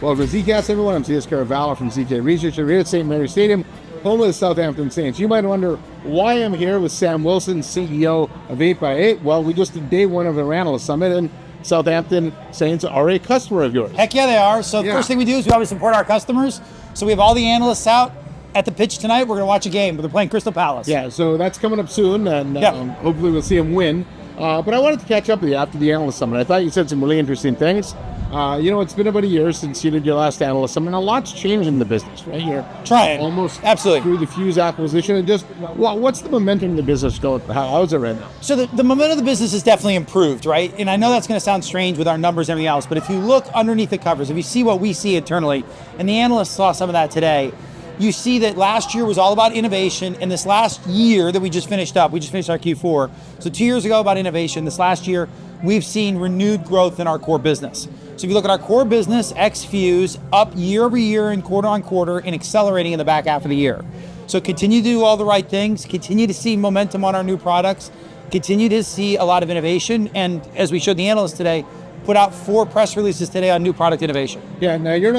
Well, for ZKast, everyone, I'm CS Caravallo from ZK Research. We're here at St. Mary's Stadium, home of the Southampton Saints. You might wonder why I'm here with Sam Wilson, CEO of 8x8. Well, we just did day one of our Analyst Summit, and Southampton Saints are a customer of yours. Heck yeah, they are. So the first thing we do is we always support our customers. So we have all the analysts out at the pitch tonight. We're going to watch a game, but they're playing Crystal Palace. Yeah, so that's coming up soon, and hopefully we'll see them win. But I wanted to catch up with you after the Analyst Summit. I thought you said some really interesting things. It's been about a year since you did your last Analyst Summit, and a lot's changed in the business, right? You're trying almost absolutely through the Fuse acquisition, and just what's the momentum of the business going? How's it right now? So the momentum of the business has definitely improved, right? And I know that's going to sound strange with our numbers and everything else, but if you look underneath the covers, if you see what we see internally, and the analysts saw some of that today, you see that last year was all about innovation, and this last year that we just finished up, we just finished our Q4. So 2 years ago about innovation, this last year, we've seen renewed growth in our core business. So if you look at our core business, ex-Fuse, up year over year and quarter on quarter and accelerating in the back half of the year. So continue to do all the right things, continue to see momentum on our new products, continue to see a lot of innovation, and as we showed the analysts today, put out 4 press releases today on new product innovation. Yeah, now you're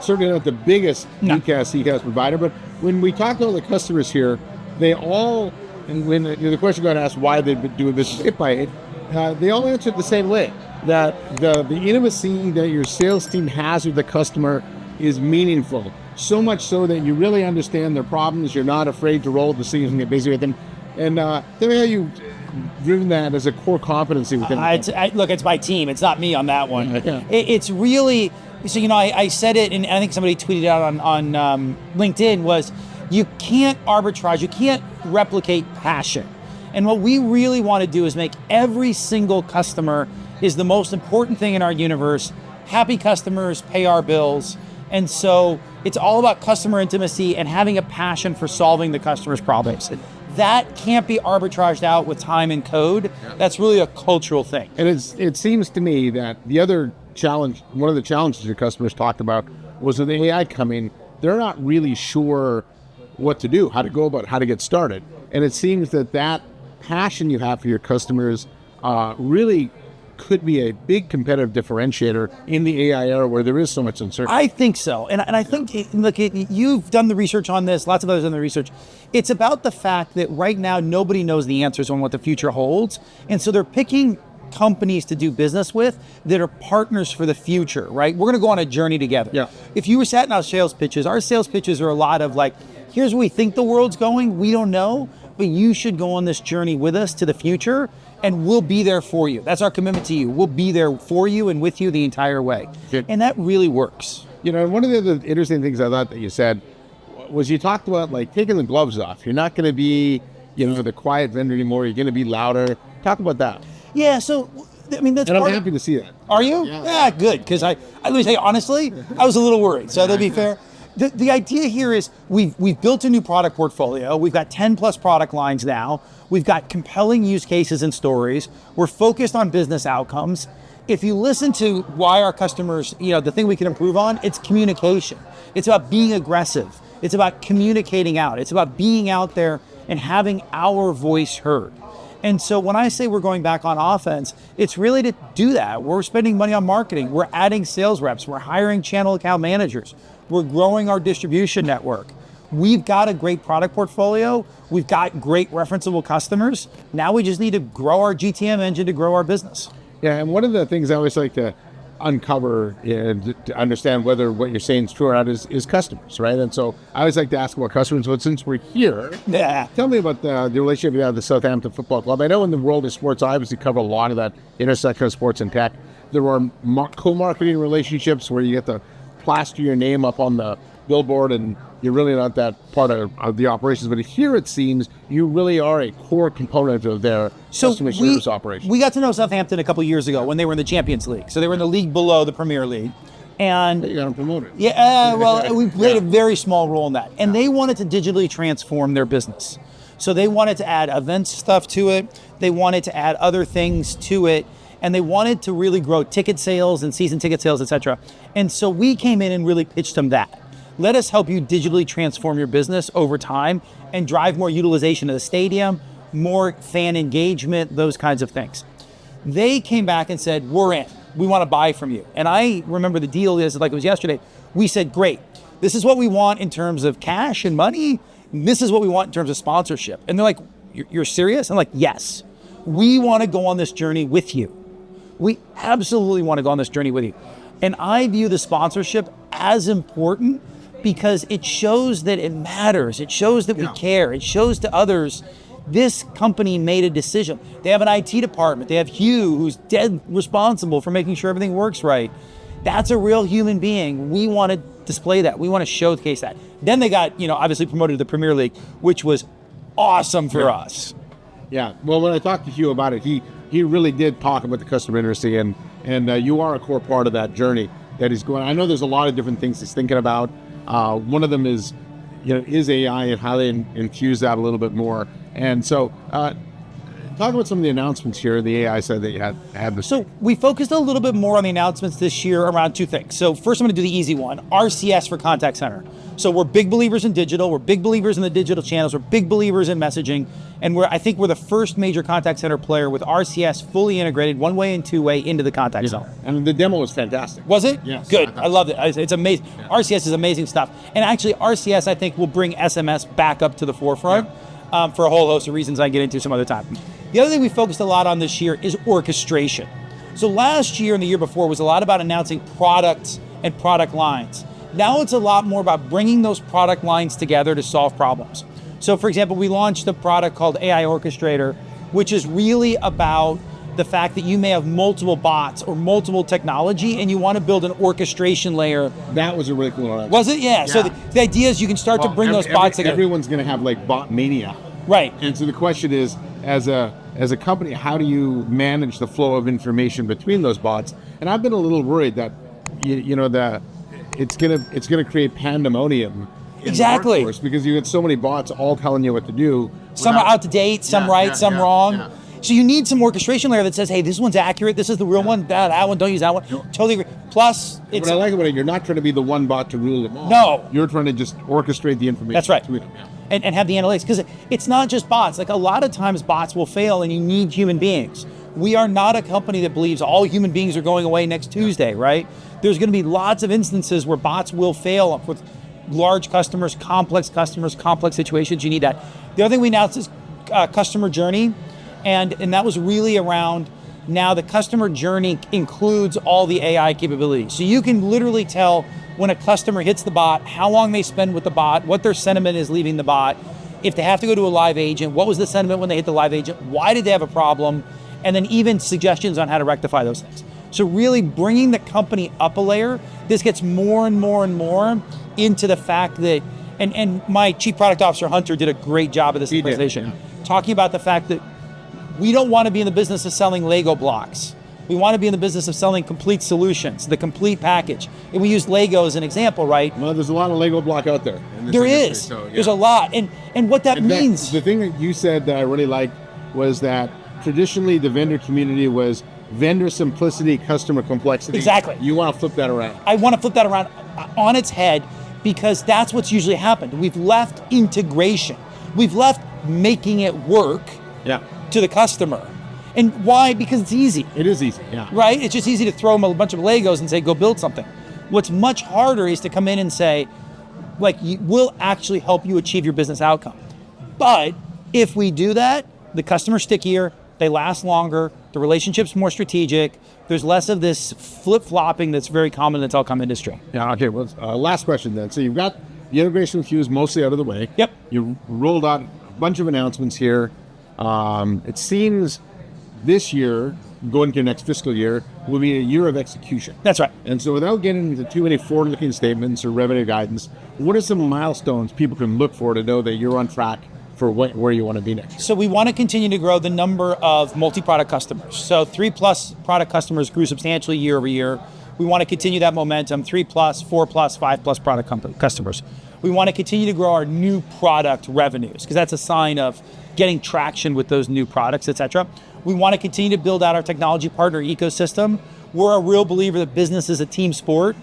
certainly not the biggest ZKast provider, but when we talk to all the customers here, they all, and when the question got asked why they've been doing this 8x8, they all answered the same way, that the intimacy that your sales team has with the customer is meaningful. So much so that you really understand their problems, you're not afraid to roll the sleeves and get busy with them. And tell me how you've driven that as a core competency within look, it's my team, it's not me on that one. Yeah. It's really, so I said it, and I think somebody tweeted out on LinkedIn, was you can't arbitrage, you can't replicate passion. And what we really want to do is make every single customer is the most important thing in our universe. Happy customers pay our bills. And so it's all about customer intimacy and having a passion for solving the customer's problems. That can't be arbitraged out with time and code. That's really a cultural thing. And it seems to me that the other challenge, one of the challenges your customers talked about, was with the AI coming, they're not really sure what to do, how to go about, how to get started. And it seems that passion you have for your customers really could be a big competitive differentiator in the AI era where there is so much uncertainty. I think so. And I think, look, you've done the research on this, lots of others done the research. It's about the fact that right now nobody knows the answers on what the future holds. And so they're picking companies to do business with that are partners for the future, right? We're going to go on a journey together. Yeah. If you were sat in our sales pitches are a lot of like, here's where we think the world's going, we don't know, but you should go on this journey with us to the future, and we'll be there for you. That's our commitment to you. We'll be there for you and with you the entire way. Good. And that really works. One of the other interesting things I thought that you said was you talked about like taking the gloves off. You're not going to be, the quiet vendor anymore. You're going to be louder. Talk about that. Yeah, so, that's and I'm happy to see that. Are you? Yeah, good. Because let me say, honestly, I was a little worried. So to be fair, the idea here is we've built a new product portfolio. We've got 10 plus product lines now. We've got compelling use cases and stories. We're focused on business outcomes. If you listen to why our customers, the thing we can improve on, it's communication. It's about being aggressive. It's about communicating out. It's about being out there and having our voice heard. And so when I say we're going back on offense, it's really to do that. We're spending money on marketing. We're adding sales reps. We're hiring channel account managers. We're growing our distribution network. We've got a great product portfolio. We've got great referenceable customers. Now we just need to grow our GTM engine to grow our business. Yeah, and one of the things I always like to uncover and to understand whether what you're saying is true or not is customers, right? And so I always like to ask about customers, but since we're here, tell me about the relationship you have with the Southampton Football Club. I know in the world of sports, I obviously cover a lot of that intersection of sports and tech. There are co-marketing relationships where you get to plaster your name up on the billboard and you're really not that part of the operations. But here it seems you really are a core component of their customer service operation. We got to know Southampton a couple years ago when they were in the Champions League. So they were in the league below the Premier League. And you got them promoted. Yeah, well, we played a very small role in that. And they wanted to digitally transform their business. So they wanted to add events stuff to it. They wanted to add other things to it. And they wanted to really grow ticket sales and season ticket sales, et cetera. And so we came in and really pitched them that. Let us help you digitally transform your business over time and drive more utilization of the stadium, more fan engagement, those kinds of things. They came back and said, we're in. we want to buy from you. And I remember the deal is like it was yesterday. We said, great, this is what we want in terms of cash and money. This is what we want in terms of sponsorship. And they're like, you're serious? I'm like, yes, we want to go on this journey with you. We absolutely want to go on this journey with you. And I view the sponsorship as important because it shows that it matters. It shows that we care. It shows to others this company made a decision. They have an IT department. They have Hugh, who's dead responsible for making sure everything works right. That's a real human being. We want to display that. We want to showcase that. Then they got, obviously promoted to the Premier League, which was awesome for us. Yeah. Well, when I talked to Hugh about it, he really did talk about the customer intimacy, and you are a core part of that journey that he's going. I know there's a lot of different things he's thinking about. One of them is, is AI and how they infuse that a little bit more. And so, talk about some of the announcements here, the AI side that you had this. So we focused a little bit more on the announcements this year around two things. So first I'm going to do the easy one, RCS for contact center. So we're big believers in digital. We're big believers in the digital channels. We're big believers in messaging. And I think we're the first major contact center player with RCS fully integrated one way and two way into the contact center. And the demo was fantastic. Was it? Yes. Good. I loved it. It's amazing. Yeah. RCS is amazing stuff. And actually RCS I think will bring SMS back up to the forefront for a whole host of reasons I get into some other time. The other thing we focused a lot on this year is orchestration. So last year and the year before was a lot about announcing products and product lines. Now it's a lot more about bringing those product lines together to solve problems. So for example, we launched a product called AI Orchestrator, which is really about the fact that you may have multiple bots or multiple technology and you want to build an orchestration layer. That was a really cool one. Was it? Yeah. So the idea is you can start to bring those bots together. Everyone's going to have like bot mania. Right. And so the question is, as a company, how do you manage the flow of information between those bots? And I've been a little worried that it's gonna create pandemonium in the workforce because you get so many bots all telling you what to do. Some are out to date, some some wrong. Yeah. So you need some orchestration layer that says, hey, this one's accurate, this is the real one, that one, don't use that one. Totally agree. Plus, what I like about it, you're not trying to be the one bot to rule them all. No. You're trying to just orchestrate the information. That's right. Between them. Yeah. And have the analytics, because it's not just bots. Like a lot of times bots will fail and you need human beings. We are not a company that believes all human beings are going away next Tuesday, right? There's going to be lots of instances where bots will fail with large customers, complex situations. You need that. The other thing we announced is customer journey. And that was really around now the customer journey includes all the AI capabilities. So you can literally tell when a customer hits the bot, how long they spend with the bot, what their sentiment is leaving the bot, if they have to go to a live agent, what was the sentiment when they hit the live agent, why did they have a problem, and then even suggestions on how to rectify those things. So really bringing the company up a layer, this gets more and more and more into the fact that, and my Chief Product Officer, Hunter, did a great job of this presentation, talking about the fact that we don't want to be in the business of selling Lego blocks. We want to be in the business of selling complete solutions, the complete package. And we use Lego as an example, right? Well, there's a lot of Lego block out there. There is. So, There's a lot. And what that means... The thing that you said that I really liked was that traditionally the vendor community was vendor simplicity, customer complexity. Exactly. You want to flip that around. I want to flip that around on its head because that's what's usually happened. We've left integration. We've left making it work to the customer. And why? Because it's easy. It is easy, yeah. Right? It's just easy to throw them a bunch of Legos and say, go build something. What's much harder is to come in and say, we'll actually help you achieve your business outcome. But if we do that, the customer's stickier, they last longer, the relationship's more strategic, there's less of this flip-flopping that's very common in the telecom industry. Yeah, okay, well, last question then. So you've got the integration with Fuse mostly out of the way. Yep. You rolled out a bunch of announcements here. It seems this year, going into next fiscal year, will be a year of execution. That's right. And so without getting into too many forward-looking statements or revenue guidance, what are some milestones people can look for to know that you're on track for where you want to be next year? So we want to continue to grow the number of multi-product customers. So 3+ product customers grew substantially year over year. We want to continue that momentum, 3+, 4+, 5+ product customers. We want to continue to grow our new product revenues because that's a sign of getting traction with those new products, et cetera. We want to continue to build out our technology partner ecosystem. We're a real believer that business is a team sport,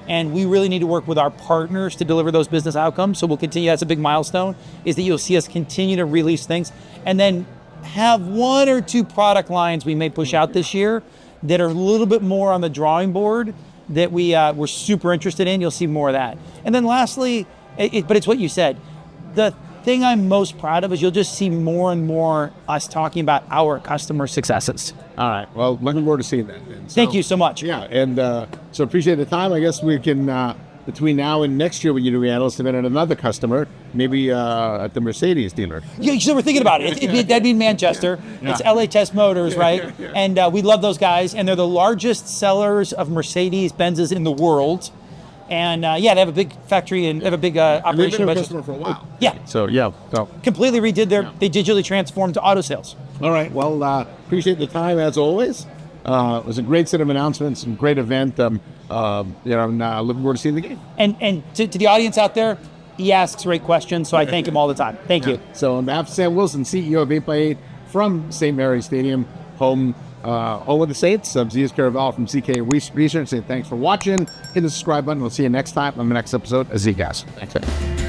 and we really need to work with our partners to deliver those business outcomes. So we'll continue. That's a big milestone, is that you'll see us continue to release things and then have 1 or 2 product lines we may push out this year that are a little bit more on the drawing board that we're super interested in. You'll see more of that. And then lastly, but it's what you said. The thing I'm most proud of is you'll just see more and more us talking about our customer successes. All right. Well, looking forward to seeing that. And so, Thank you so much. Yeah. And so appreciate the time. I guess we can, between now and next year when you do the Analyst Event at another customer, maybe at the Mercedes dealer. Yeah, so we're thinking about it. That'd be in Manchester. Yeah. It's LHS Motors, right? And we love those guys. And they're the largest sellers of Mercedes-Benzes in the world. And they have a big factory and have a big operation. They've been a customer for a while. Yeah. So, yeah. So Completely redid they digitally transformed auto sales. all right. Well, appreciate the time as always. It was a great set of announcements and great event. I'm looking forward to seeing the game. And to the audience out there, he asks great questions, so I thank him all the time. Thank you. So on behalf of Sam Wilson, CEO of 8x8 from St. Mary's Stadium, home of the Saints, I'm Zias Caraval from ZK Research, saying thanks for watching. Hit the subscribe button. We'll see you next time on the next episode of ZKast. Thanks.